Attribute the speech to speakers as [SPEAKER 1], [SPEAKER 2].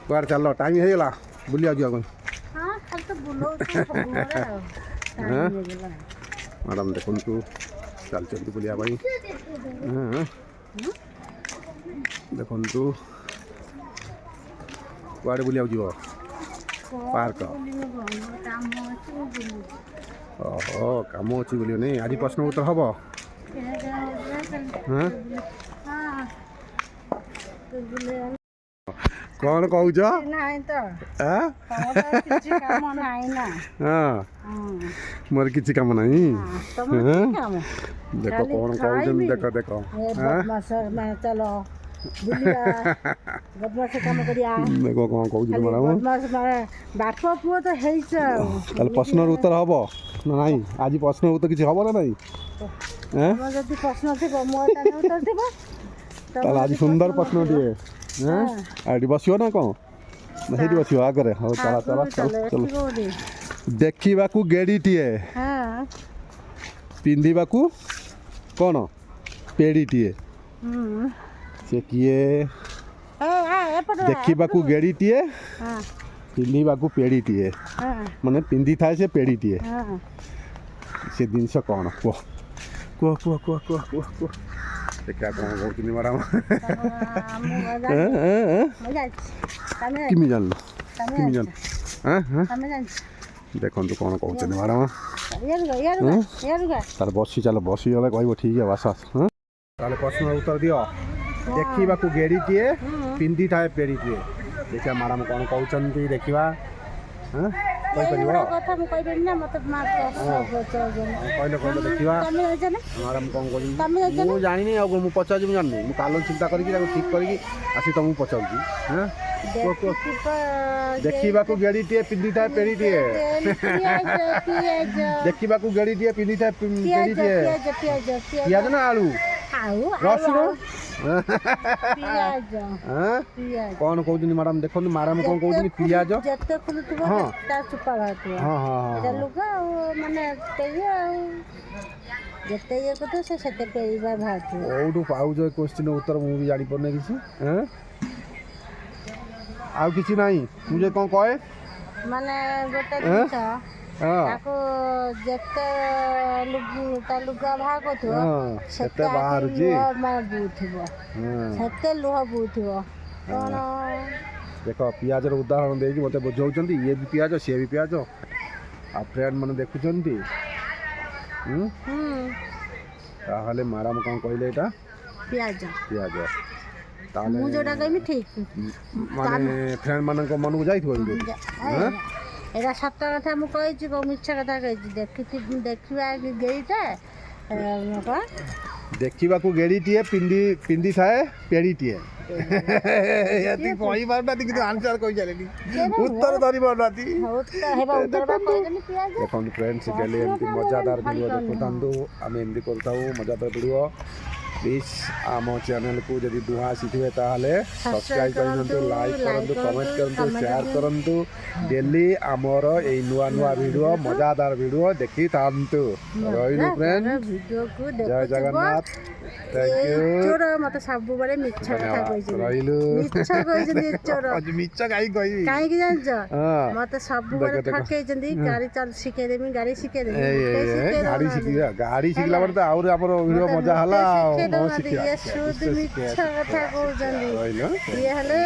[SPEAKER 1] कुआर चल टाइम हो गला बुली आज आगे मैडम देखु चलते बुलिया देखु कुआड़े बुलिया जीव पार्क ओहो कम अच्छी बोलियो नहीं आज प्रश्न उत्तर हम कौन कहूच मोर किसी काम ना देख कौन कहूँ देख देख
[SPEAKER 2] चलो
[SPEAKER 1] देखो कौन कहूँ
[SPEAKER 2] बाप पुओ तो
[SPEAKER 1] प्रश्न उत्तर हम ना नहीं आज प्रश्न उत्तर किसी हम ना नहीं
[SPEAKER 2] प्रश्न थी
[SPEAKER 1] आज सुंदर प्रश्न दिए आगे बसियो ना कौन नहीं बसियो आगे हाँ चला चला चलो देखा गेड़ीटीए पिंधा कौन पेड़ीटीए से किए देखा गेड़ीटीए पिंधा पेड़ीटीए माने पिंधि थाए से पेड़ीटीए से जिनस कौन कह कह कह कह कह कह कह देखा कौन कहते मैडम किमी जान किमी जान देखो कौन कहते मैडम तार बसी चल बसी गले कह ठीक है बस ताले प्रश्न उत्तर दियो देखा गेड़ीटीए पिंधि थाए पेड़ीटीए देखा मैडम कौन कहते देखा कहले देखा मैडम कौन कर जानी मुझे पचार जानी मुझे काल चिंता करके ठीक करके आसी तुमको पचार देखा गेड़ीटीए पिंधि थाए पेड़ीटीए देखा गेड़ीटीए पिंधि थाए पेड़ीटीए पियाज ना आलू रसुण कौन कहते मैडम देखो मैडम कौन कहते पियाज हाँ पाऊज क्वेश्चन उत्तर मुझे जानी पारे किसी आउ किसी ना मुझे कौन कहे
[SPEAKER 2] माने गोटे जेते लुगा भाग लुह बुथब कौन
[SPEAKER 1] देख पियाज उदाहरण दे मत बुझाऊँ ये भी पियाज सी भी पियाज आ फ्रेंड मैंने देखुंत ताहले मैडम कौन कहले एटा
[SPEAKER 2] पियाज
[SPEAKER 1] पियाज
[SPEAKER 2] मु जोटा कहमी ठीक
[SPEAKER 1] माने फ्रेंड मन को मन को जाइथो
[SPEAKER 2] एरा सत कथा मु कहि मिछ कथा कहि देखा गेड़ीटा
[SPEAKER 1] देखा गेड़ीटीए पिंधि थाए पेड़ीटीए कही पार आंसर कही चले उत्तर धरी पार देखो फ्रेंड्स गले मजादार वीडियो देखु आम एमती करता मजादार वीडियो प्लीज आम चैनल को जब दुआ आसीथे सब्सक्राइब करूँ लाइक करूँ कमेंट करूँ शेयर करूँ डेली आमर ये नुआ नुआ वीडियो मजादार वीडियो देखी था रही फ्रेंड जय जगन्नाथ थैंक यू
[SPEAKER 2] मत सब बड़े मिछ कथा
[SPEAKER 1] रहिलु मिछ काई कहि
[SPEAKER 2] काई कि जान मत सब बड़े ठके जंदी गाड़ी चल सिखे देमी गाड़ी सिखे देमी
[SPEAKER 1] गाड़ी सिखला बड़ त और हमर वीडियो मजा हला
[SPEAKER 2] ये शुद्ध मिछ कथा कहउजंदी ये हले